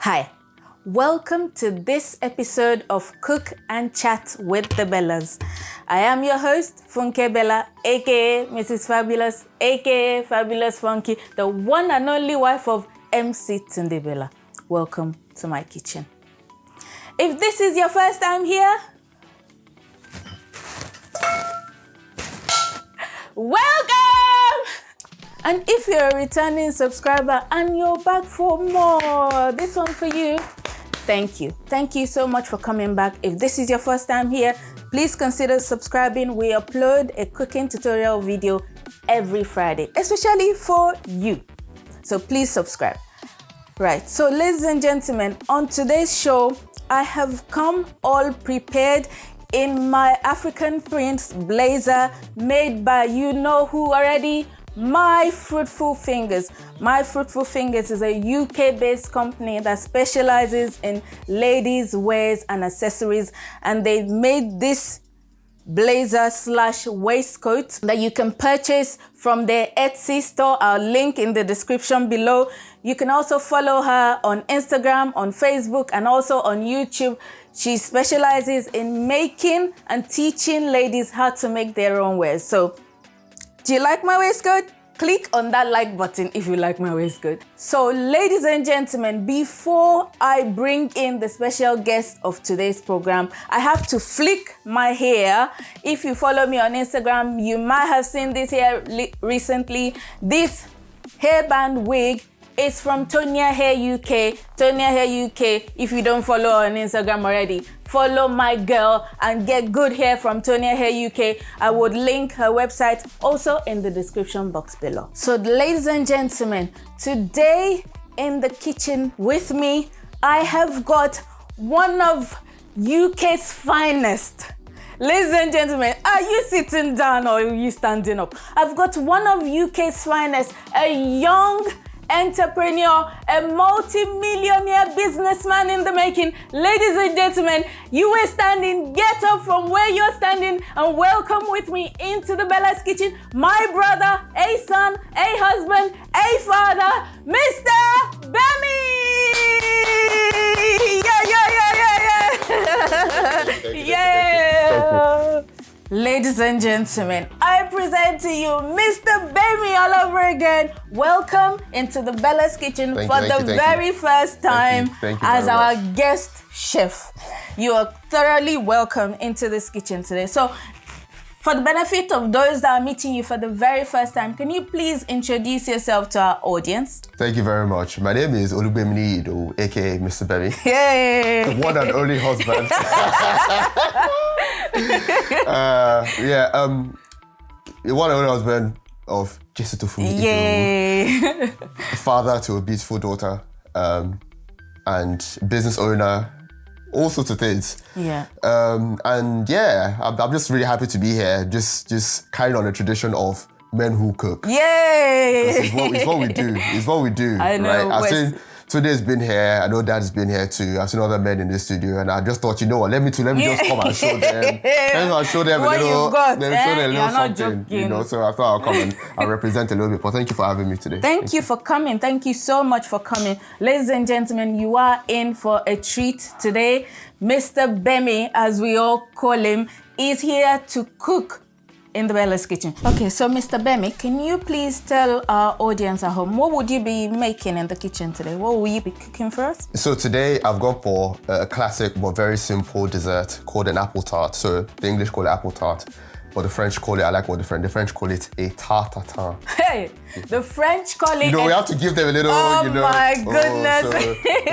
Hi, welcome to this episode of Cook and Chat with the Bellas. I am your host, Funke Bella, aka Mrs. Fabulous, aka Fabulous Funky, the one and only wife of MC Tunde Bella. Welcome to my kitchen. If this is your first time here, welcome! And if you're a returning subscriber and you're back for more, this one for you, thank you. Thank you so much for coming back. If this is your first time here, please consider subscribing. We upload a cooking tutorial video every Friday, especially for you. So please subscribe. Right, so ladies and gentlemen, on today's show, I have come all prepared in my African Prince blazer made by you know who already, MyFruitfulFingers. MyFruitfulFingers is a UK-based company that specializes in ladies' wears and accessories, and they made this blazer / waistcoat that you can purchase from their Etsy store. I'll link in the description below. You can also follow her on Instagram, on Facebook, and also on YouTube. She specializes in making and teaching ladies how to make their own wares. So, do you like my waistcoat? Click on that like button if you like my waistcoat. So, ladies and gentlemen, before I bring in the special guest of today's program, I have to flick my hair. If you follow me on Instagram, you might have seen this hair recently. This hairband wig is from TONIA Hair UK. TONIA Hair UK, if you don't follow her on Instagram already, follow my girl and get good hair from TONIA Hair UK. I would link her website also in the description box below. So ladies and gentlemen, today in the kitchen with me, I have got one of UK's finest. Ladies and gentlemen, are you sitting down or are you standing up? I've got one of UK's finest, a young entrepreneur, a multi-millionaire businessman in the making. Ladies and gentlemen, you were standing, get up from where you're standing and welcome with me into the Bella's kitchen, my brother, a son, a husband, a father, Mr. Bemi! Yeah. Ladies and gentlemen, I present to you Mr. Bemi all over again. Welcome into the Bella's kitchen for the very first time as our guest chef. You are thoroughly welcome into this kitchen today. So, for the benefit of those that are meeting you for the very first time, can you please introduce yourself to our audience? Thank you very much. My name is Olugbeminiyi Idowu, aka Mr Bemi. Yay! The one and only husband. The one and only husband of Jesutofumi Idowu. Father to a beautiful daughter, and business owner. All sorts of things. Yeah. And yeah, I'm just really happy to be here. Just carrying on the tradition of men who cook. Yay! It's what we do. It's what we do. I know. Right? I've seen Tunde's been here. I know Dad's been here too. I've seen other men in this studio, and I just thought, you know what? Let me just come and show them. Show them what a little. You've got, show them a little You're not something. joking. You know. So I thought I'll come and I'll represent a little bit. But thank you for having me today. Thank you for coming. Thank you so much for coming. Ladies and gentlemen, you are in for a treat today. Mr. Bemi, as we all call him, is here to cook in the Bella's kitchen. Okay, so Mr. Bemi, can you please tell our audience at home, what would you be making in the kitchen today? What will you be cooking for us? So today I've got for a classic but very simple dessert called an apple tart. So the English call it apple tart, but the French call it, I like what the French call it a Tarte Tatin. Hey, the French call it. You know, we have to give them a little, oh my goodness.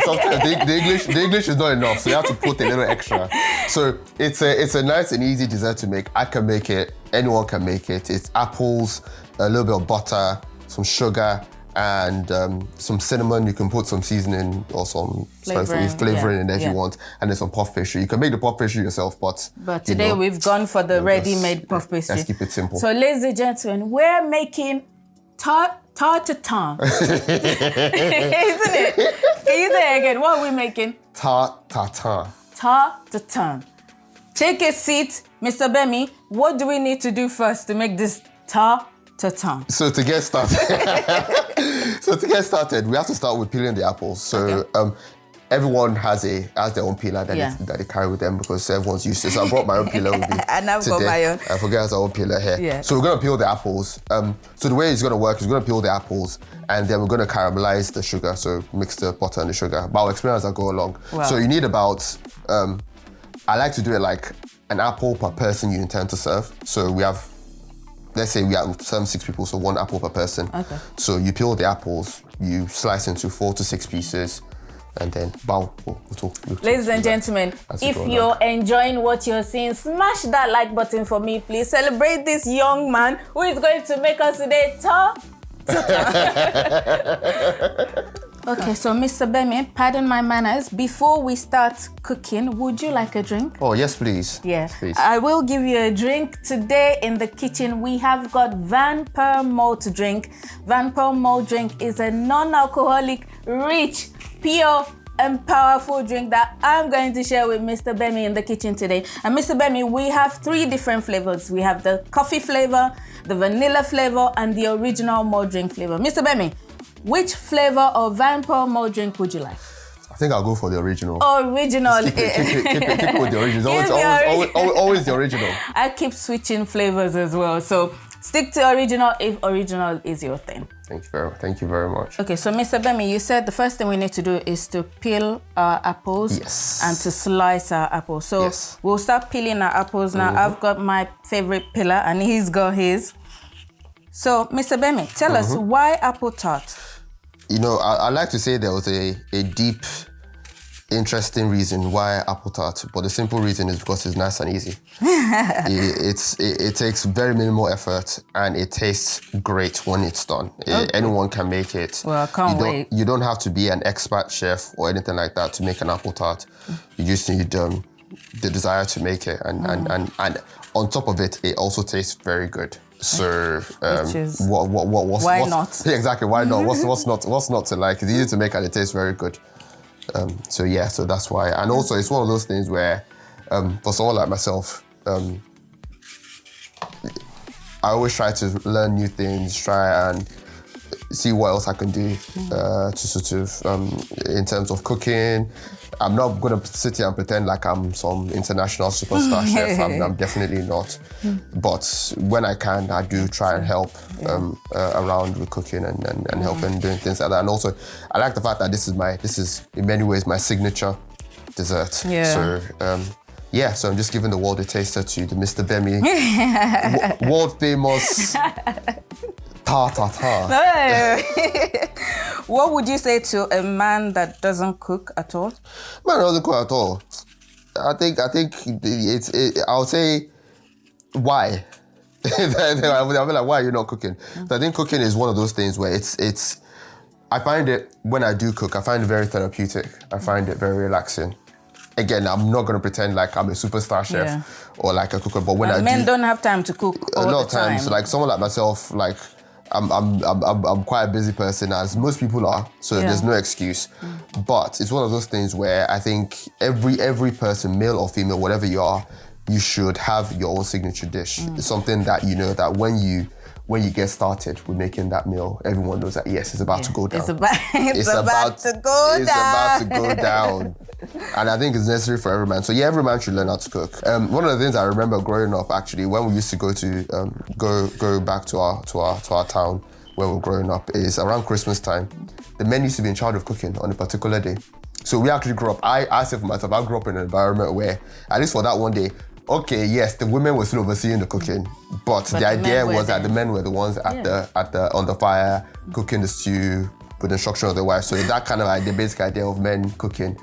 So sometimes the English is not enough, so you have to put a little extra. So it's a nice and easy dessert to make. I can make it, anyone can make it. It's apples, a little bit of butter, some sugar, and some cinnamon. You can put some seasoning or some flavoring in there if you want, and then some puff pastry. You can make the puff pastry yourself, but today we've gone for the ready-made puff pastry. Let's keep it simple. So ladies and gentlemen, we're making Tarte Tatin. Isn't it? Can you say it again? What are we making? Tarte Tatin. Tarte Tatin. Take a seat, Mr. Bemi. What do we need to do first to make this Tarte Tatin? So to get started, we have to start with peeling the apples. So everyone has their own peeler that they carry with them because everyone's used to it. So I brought my own peeler with me. And I've got my own. I forget our own peeler here. Yeah. So we're gonna peel the apples. So the way it's gonna work is we're gonna peel the apples and then we're gonna caramelize the sugar. So mix the butter and the sugar. But I'll explain as I go along. Wow. So you need about, I like to do it like an apple per person you intend to serve. So we have, let's say we have 6 people, so 1 apple per person. Okay. So you peel the apples, you slice into 4 to 6 pieces, and then bow. We'll talk Ladies and gentlemen, if you're enjoying what you're seeing, smash that like button for me, please. Celebrate this young man who is going to make us today Okay, so Mr. Bemi, pardon my manners. Before we start cooking, would you like a drink? Oh, yes, please. Yeah, please. I will give you a drink. Today in the kitchen, we have got Van Pearl Malt drink. Van Pearl Malt drink is a non-alcoholic, rich, pure, and powerful drink that I'm going to share with Mr. Bemi in the kitchen today. And Mr. Bemi, we have 3 different flavors. We have the coffee flavor, the vanilla flavor, and the original malt drink flavor. Mr. Bemi, which flavor of Van Pearl malt drink would you like? I think I'll go for the original. Original. Keep with the original. Always the original. I keep switching flavors as well. So stick to original if original is your thing. Thank you very much. Okay, so Mr. Bemi, you said the first thing we need to do is to peel our apples and to slice our apples. So we'll start peeling our apples now. I've got my favorite peeler and he's got his. So, Mr. Bemi, tell us why apple tart? You know, I like to say there was a deep, interesting reason why apple tart, but the simple reason is because it's nice and easy. It takes very minimal effort and it tastes great when it's done. Anyone can make it. Well, I can't wait. You don't have to be an expert chef or anything like that to make an apple tart. You just need the desire to make it, and on top of it, it also tastes very good. So why not? Exactly, why not? What's not to like? It's easy to make and it tastes very good. So that's why. And also it's one of those things where for someone like myself, I always try to learn new things, try and see what else I can do to sort of in terms of cooking. I'm not gonna sit here and pretend like I'm some international superstar chef. I'm definitely not. But when I can, I do try and help around with cooking and helping doing things like that. And also, I like the fact that this is in many ways my signature dessert. Yeah. So so I'm just giving the world a taster to the Mr. Bemi, world famous Tarte Tatin. What would you say to a man that doesn't cook at all? Man doesn't cook at all. I think I'll say why. I'll be like, why are you not cooking? So I think cooking is one of those things where it's. I find it when I do cook, I find it very therapeutic. I find it very relaxing. Again, I'm not going to pretend like I'm a superstar chef or like a cooker, but when men don't have time to cook all a lot the of times. time. Like someone like myself, like I'm quite a busy person, as most people are, so there's no excuse. But it's one of those things where I think every person, male or female, whatever you are, you should have your own signature dish. It's something that you know that when you get started with making that meal, everyone knows that yes, it's about to go down. It's about to go down. And I think it's necessary for every man. So every man should learn how to cook. One of the things I remember growing up, actually, when we used to go to go back to our town where we were growing up, is around Christmas time. The men used to be in charge of cooking on a particular day. So we actually grew up. I say for myself, I grew up in an environment where, at least for that one day, okay, yes, the women were still overseeing the cooking, but the idea was that the men were the ones on the fire cooking the stew with the instruction of the wife. So that kind of the basic idea of men cooking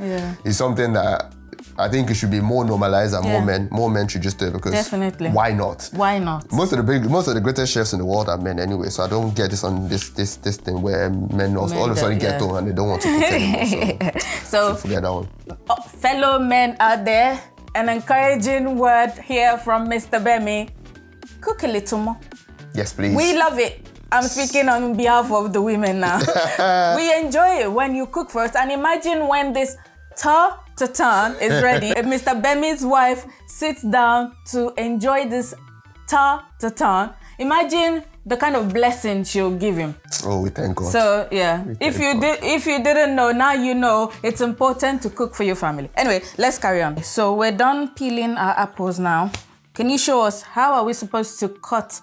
is something that I think it should be more normalized, and more men should just do it, because why not? Why not? Most of the greatest chefs in the world are men anyway. So I don't get this on this thing where men all of a sudden get home and they don't want to cook anymore. So forget that one. Fellow men out there, an encouraging word here from Mr. Bemi. Cook a little more. Yes, please. We love it. I'm speaking on behalf of the women now. We enjoy it when you cook for us. And imagine when this Tarte Tatin is ready. Mr. Bemi's wife sits down to enjoy this Tarte Tatin. Imagine the kind of blessing she'll give him. Oh, we thank God. So yeah, if you didn't know, now you know. It's important to cook for your family. Anyway, let's carry on. So we're done peeling our apples now. Can you show us how are we supposed to cut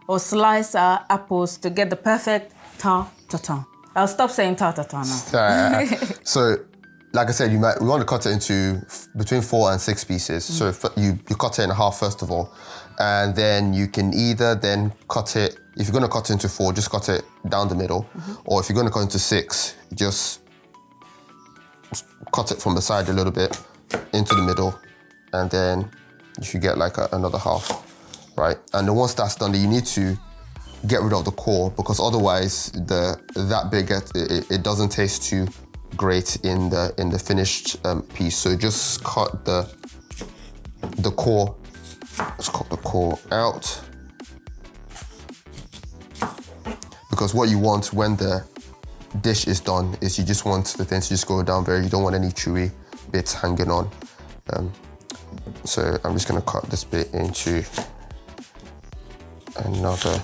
or slice our apples to get the perfect Tarte Tatin? I'll stop saying Tarte Tatin now. So, like I said, we want to cut it into between 4 and 6 pieces. So you cut it in half first of all, and then you can either then cut it. If you're going to cut it into 4, just cut it down the middle, or if you're going to cut into 6, just cut it from the side a little bit into the middle, and then you should get like another half, right? And then once that's done, you need to get rid of the core, because otherwise that baguette it doesn't taste too great in the finished piece. So just cut the core. Let's cut the core out, because what you want when the dish is done is you just want the thing to just go down very. You don't want any chewy bits hanging on. So I'm just gonna cut this bit into another.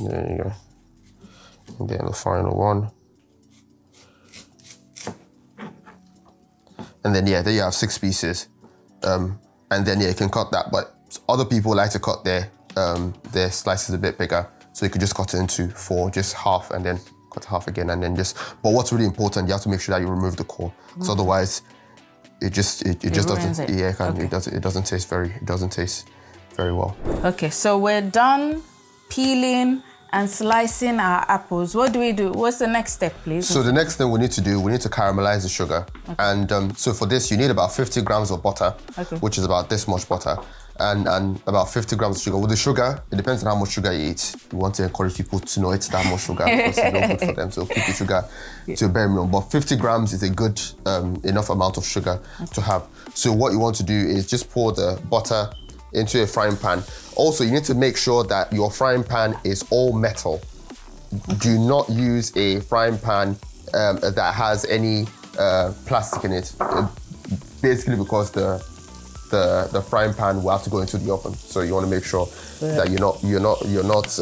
There you go. And then the final one. And then yeah, there you have 6 pieces. And then yeah, you can cut that. But other people like to cut their slices a bit bigger. So you could just cut it into 4, just half, and then cut half again, and then just. But what's really important, you have to make sure that you remove the core. So otherwise, it just doesn't. Yeah, it doesn't taste very well. Okay, so we're done peeling and slicing our apples. What do we do? What's the next step, please? So the next thing we need to caramelize the sugar. Okay. And so for this, you need about 50 grams of butter, which is about this much butter, and about 50 grams of sugar. With the sugar, it depends on how much sugar you eat. We want to encourage people to know it's that much sugar, because it's not good for them. So keep the sugar to a bare minimum. But 50 grams is a good enough amount of sugar to have. So what you want to do is just pour the butter into a frying pan. Also, you need to make sure that your frying pan is all metal. Do not use a frying pan that has any plastic in it. Basically, because the frying pan will have to go into the oven. So you want to make sure that you're not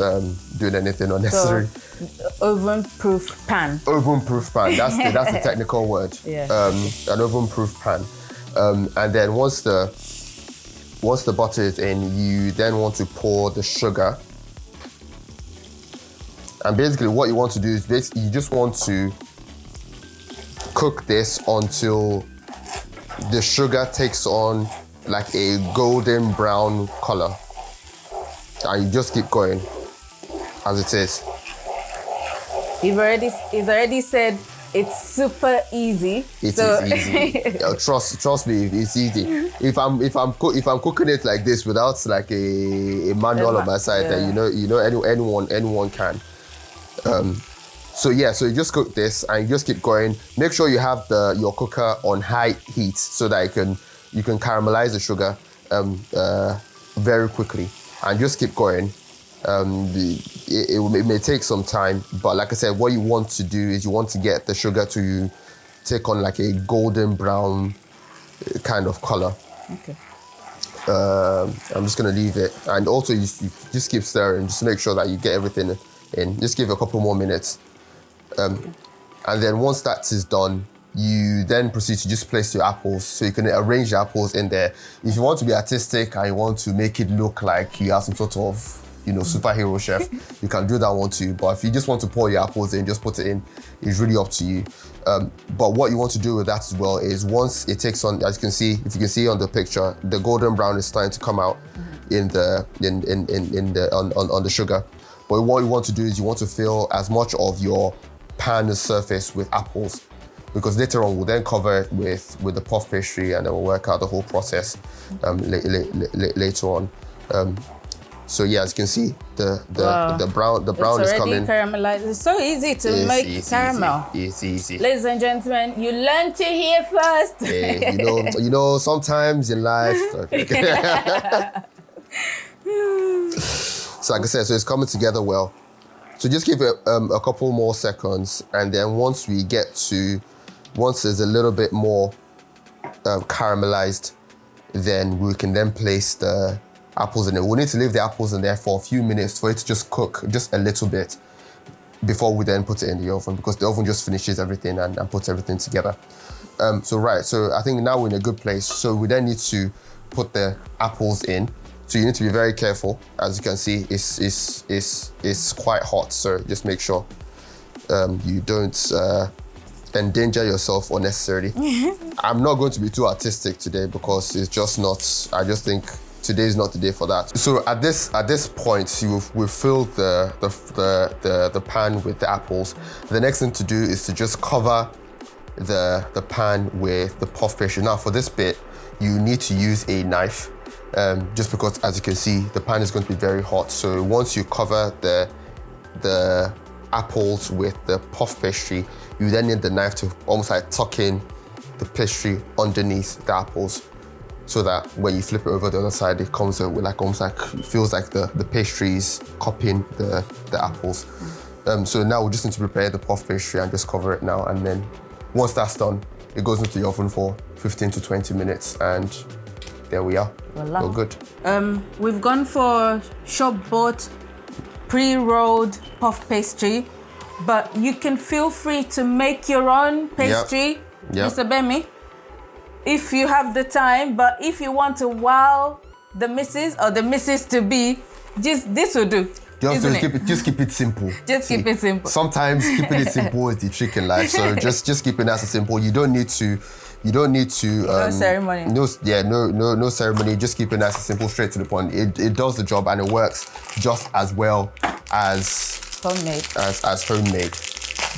doing anything unnecessary. So, oven-proof pan. Oven-proof pan. That's the technical word. Yeah. An oven-proof pan. And then once the butter is in, you then want to pour the sugar. And basically what you want to do is you just want to cook this until the sugar takes on like a golden brown color. And you just keep going as it is. He's already said it's super easy. It is easy. Trust me, it's easy. If I'm cooking it like this without like a manual on my side, then you know anyone can. So you just cook this and you just keep going. Make sure you have your cooker on high heat so that you can caramelize the sugar very quickly, and just keep going. It may take some time, but like I said, what you want to do is you want to get the sugar to take on like a golden brown kind of color. Okay. I'm just gonna leave it, and also you just keep stirring, just make sure that you get everything in. Just give it a couple more minutes, and then once that is done, you then proceed to just place your apples. So you can arrange your apples in there. If you want to be artistic and you want to make it look like you have some sort of superhero chef, you can do that one too. But if you just want to pour your apples in, just put it in. It's really up to you. But what you want to do with that as well is once it takes on, as you can see, if you can see on the picture, the golden brown is starting to come out on the sugar. But what you want to do is you want to fill as much of your pan surface with apples, because later on we'll then cover it with the puff pastry, and then we'll work out the whole process later on. So yeah, as you can see, the brown is coming. Caramelized. It's so easy to make caramel. It's easy. Ladies and gentlemen, you learn to hear first. Hey, you know, sometimes in life. So like I said, so it's coming together well. So just give it a couple more seconds, and then once there's a little bit more caramelized, then we can then place the apples in it. We'll need to leave the apples in there for a few minutes for it to just cook just a little bit before we then put it in the oven, because the oven just finishes everything and puts everything together. So I think now we're in a good place. So we then need to put the apples in. So you need to be very careful. As you can see, it's quite hot. So just make sure you don't endanger yourself unnecessarily. I'm not going to be too artistic today because it's just not, I just think today's not the day for that. So at this point, we've filled the pan with the apples. The next thing to do is to just cover the pan with the puff pastry. Now for this bit, you need to use a knife, just because as you can see, the pan is going to be very hot. So once you cover the apples with the puff pastry, you then need the knife to almost like tuck in the pastry underneath the apples, so that when you flip it over the other side, it comes with like almost like, it feels like the pastry is cupping the apples. So now we just need to prepare the puff pastry and just cover it now, and then once that's done, it goes into the oven for 15 to 20 minutes, and there we are. Voila. We're good. We've gone for shop-bought, pre-rolled puff pastry, but you can feel free to make your own pastry, Mr. Bemi, if you have the time. But if you want to wow the missus or the missus to be, just this will do. Just keep it simple. Just keep it simple. Sometimes keeping it simple is the trick in life. So just keep it nice and simple. You don't need to. No ceremony. No ceremony. Just keep it nice and simple, straight to the point. It does the job, and it works just as well as homemade. As homemade,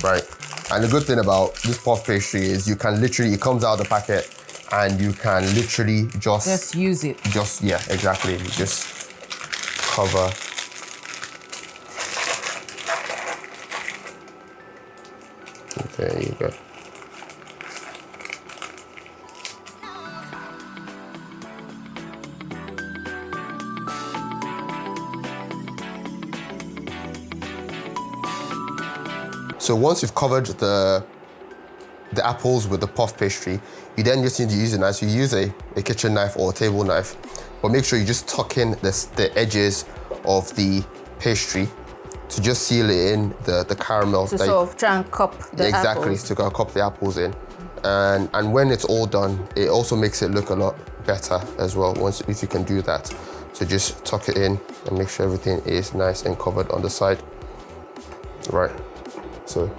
right? And the good thing about this puff pastry is you can literally, it comes out of the packet, and you can literally just use it. Yeah, exactly. Just cover. There you go. So once you've covered the apples with the puff pastry, you then just need to use a knife. So you use a kitchen knife or a table knife, but make sure you just tuck in the edges of the pastry to just seal it in the caramel. To sort of try and cup the apples. Exactly, to cup the apples in. And when it's all done, it also makes it look a lot better as well, if you can do that. So just tuck it in and make sure everything is nice and covered on the side. Right. So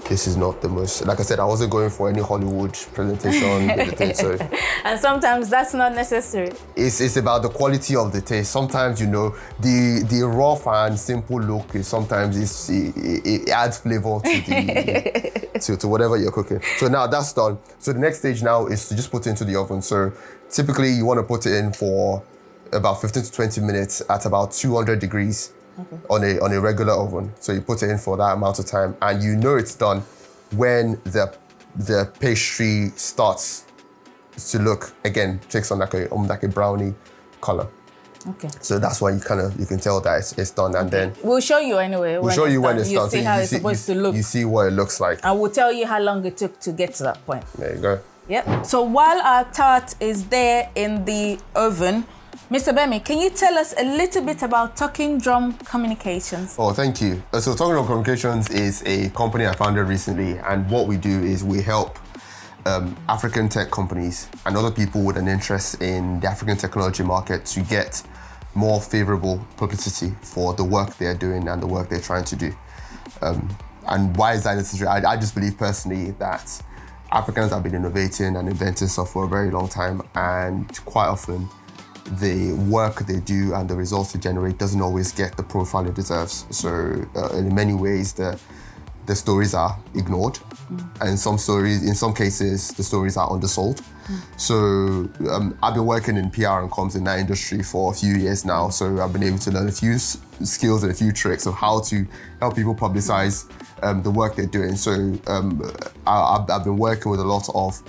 this is not the most, like I said, I wasn't going for any Hollywood presentation with the thing, so. And sometimes that's not necessary. It's about the quality of the taste. Sometimes, you know, the rough and simple look is sometimes it adds flavor to to whatever you're cooking. So now that's done. So the next stage now is to just put it into the oven. So typically you want to put it in for about 15 to 20 minutes at about 200 degrees. Okay. On a regular oven. So you put it in for that amount of time, and you know it's done when the pastry starts to look, again, takes on like a brownie color. Okay. So that's why you can tell that it's done, and then we'll show you anyway. We'll show you when it's done. You see how it's supposed to look. You see what it looks like. And we'll tell you how long it took to get to that point. There you go. Yep. So while our tart is there in the oven, Mr. Bemi, can you tell us a little bit about Talking Drum Communications? Oh, thank you. So Talking Drum Communications is a company I founded recently, and what we do is we help African tech companies and other people with an interest in the African technology market to get more favorable publicity for the work they're doing and the work they're trying to do. And why is that necessary? I just believe personally that Africans have been innovating and inventing stuff for a very long time, and quite often the work they do and the results they generate doesn't always get the profile it deserves. So in many ways, the stories are ignored. And in some cases, the stories are undersold. So I've been working in PR and comms in that industry for a few years now. So I've been able to learn a few skills and a few tricks of how to help people publicize the work they're doing. So I've been working with a lot of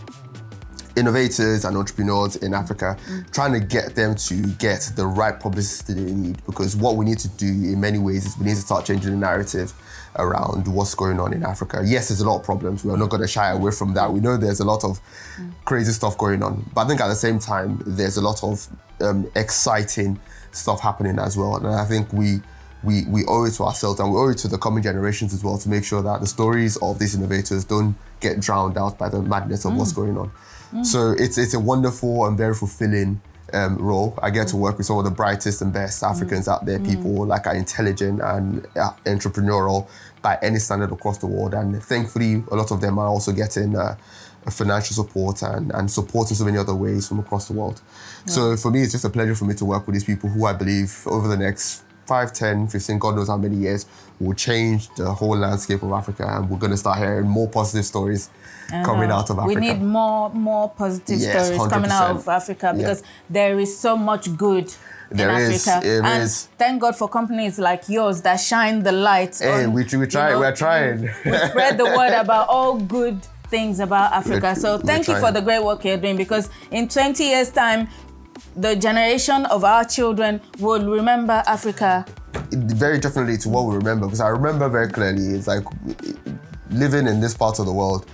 innovators and entrepreneurs in Africa, trying to get them to get the right publicity they need, because what we need to do in many ways is we need to start changing the narrative around what's going on in Africa. Yes, there's a lot of problems. We're not going to shy away from that. We know there's a lot of crazy stuff going on. But I think at the same time, there's a lot of exciting stuff happening as well. And I think we owe it to ourselves, and we owe it to the coming generations as well, to make sure that the stories of these innovators don't get drowned out by the madness of what's going on. So it's a wonderful and very fulfilling role. I get to work with some of the brightest and best Africans out there, people like are intelligent and entrepreneurial by any standard across the world. And thankfully, a lot of them are also getting financial support and support in so many other ways from across the world. So for me, it's just a pleasure for me to work with these people who I believe over the next 5, 10, 15, God knows how many years, will change the whole landscape of Africa, and we're going to start hearing more positive stories coming out of Africa. We need more positive stories 100%. Coming out of Africa, because there is so much good in Africa. And thank God for companies like yours that shine the light. Hey, we're trying. We spread the word about all good things about Africa. So thank you for the great work you're doing, because in 20 years' time, the generation of our children will remember Africa. Very differently to what we remember, because I remember very clearly, it's like living in this part of the world,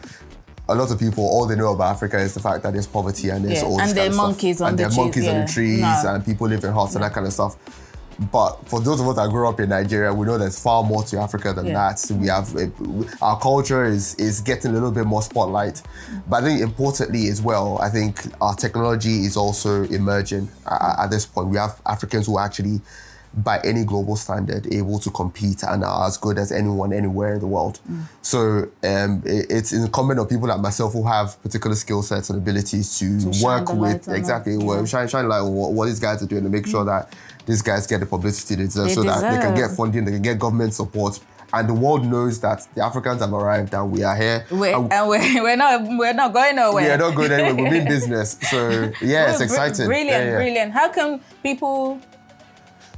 a lot of people, all they know about Africa is the fact that there's poverty and there's all this and kind of monkeys stuff. on the trees. And there are monkeys on the trees and people live in huts and that kind of stuff. But for those of us that grew up in Nigeria, we know there's far more to Africa than that. We have, our culture is getting a little bit more spotlight. But I think importantly as well, I think our technology is also emerging at this point. We have Africans who are actually, by any global standard, able to compete and are as good as anyone anywhere in the world. So it's incumbent on people like myself who have particular skill sets and abilities to work with, shine light on what these guys are doing, to make sure that these guys get the publicity they deserve, so that they can get funding, they can get government support, and the world knows that the Africans have arrived and we are here. We're not going nowhere. We are not going anywhere. We're in business. So it's exciting. Brilliant. How can people?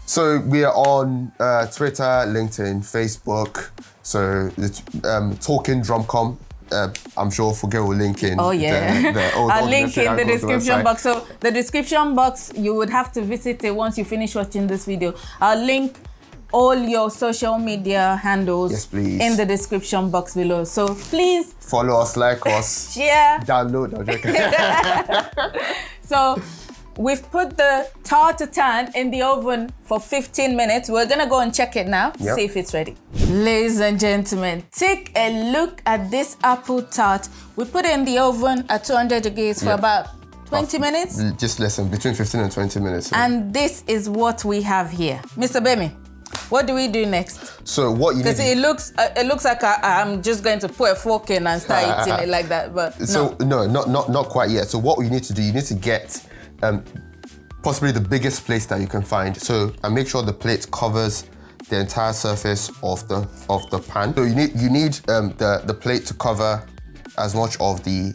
So we are on Twitter, LinkedIn, Facebook. So it's Talking Drumcom. I'm sure Forget will link in. I'll link in the description box. So the description box, you would have to visit it once you finish watching this video. I'll link all your social media handles in the description box below. So please follow us, like us, share, download. So we've put the Tarte Tatin in the oven for 15 minutes. We're gonna go and check it now, see if it's ready. Ladies and gentlemen, take a look at this apple tart. We put it in the oven at 200 degrees for about 20 minutes? Just less than, between 15 and 20 minutes. And this is what we have here. Mr. Bemi, what do we do next? So what you need... Because it looks like I'm just going to put a fork in and start eating it like that, but so, no, not quite yet. So what you need to do, you need to get possibly the biggest plate that you can find. So, and make sure the plate covers the entire surface of the pan. So you need the plate to cover as much of the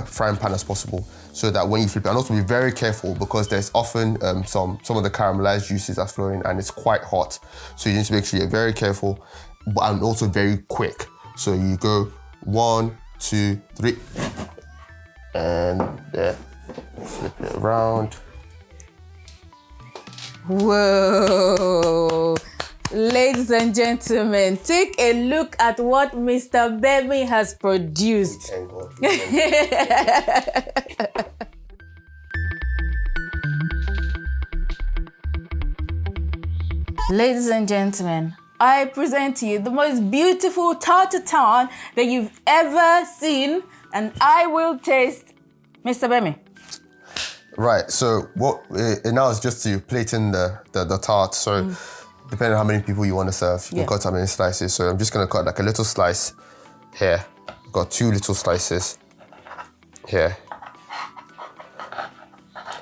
frying pan as possible, so that when you flip it, and also be very careful, because there's often some of the caramelized juices are flowing and it's quite hot. So you need to make sure you're very careful, and also very quick. So you go 1, 2, 3, and there. Flip it around. Whoa! Ladies and gentlemen, take a look at what Mr. Bemi has produced. Ladies and gentlemen, I present to you the most beautiful Tarte Tatin that you've ever seen, and I will taste. Mr. Bemi. Right, so what now is just to plate in the tart. So depending on how many people you want to serve, you can cut how many slices. So I'm just gonna cut like a little slice here. I've got 2 little slices here.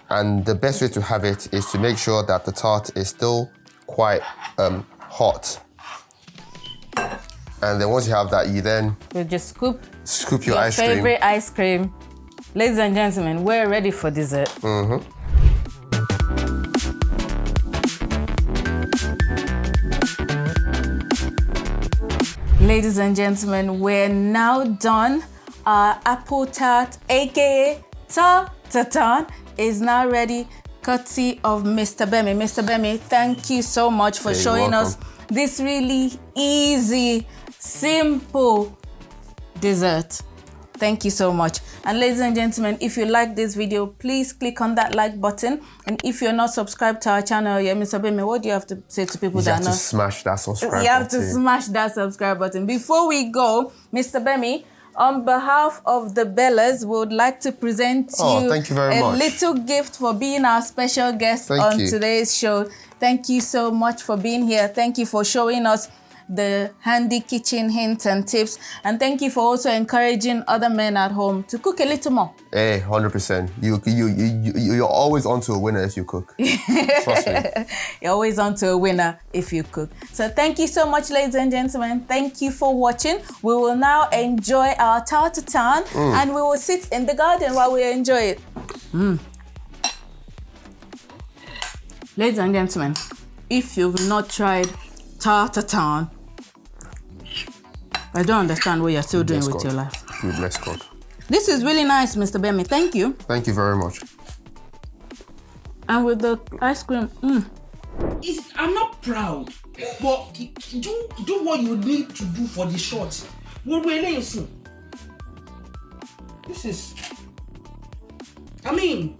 And the best way to have it is to make sure that the tart is still quite hot. And then once you have that, you then just scoop your ice cream. Favorite ice cream. Ladies and gentlemen, we're ready for dessert. Ladies and gentlemen, we're now done our apple tart, aka Tarte Tatin is now ready, courtesy of Mr. Bemi. Mr. Bemi, thank you so much for showing us this really easy, simple dessert. Thank you so much. And ladies and gentlemen, if you like this video, please click on that like button. And if you're not subscribed to our channel, Mr. Bemi, what do you have to say to people that are not? You have to smash that subscribe button. You have to smash that subscribe button. Before we go, Mr. Bemi, on behalf of TheBellas, we would like to present you thank you very much. Little gift for being our special guest on today's show. Thank you so much for being here. Thank you for showing us the handy kitchen hints and tips, and thank you for also encouraging other men at home to cook a little more. 100%. You're always onto a winner if you cook. Trust me. You're always onto a winner if you cook. So thank you so much, ladies and gentlemen. Thank you for watching. We will now enjoy our Tarte Tatin and we will sit in the garden while we enjoy it. Ladies and gentlemen, if you've not tried Tarte Tatin, I don't understand what you're still doing with your life. Bless God. This is really nice, Mr. Bemi. Thank you. Thank you very much. And with the ice cream, I'm not proud, but do what you need to do for the shorts. This is... I mean...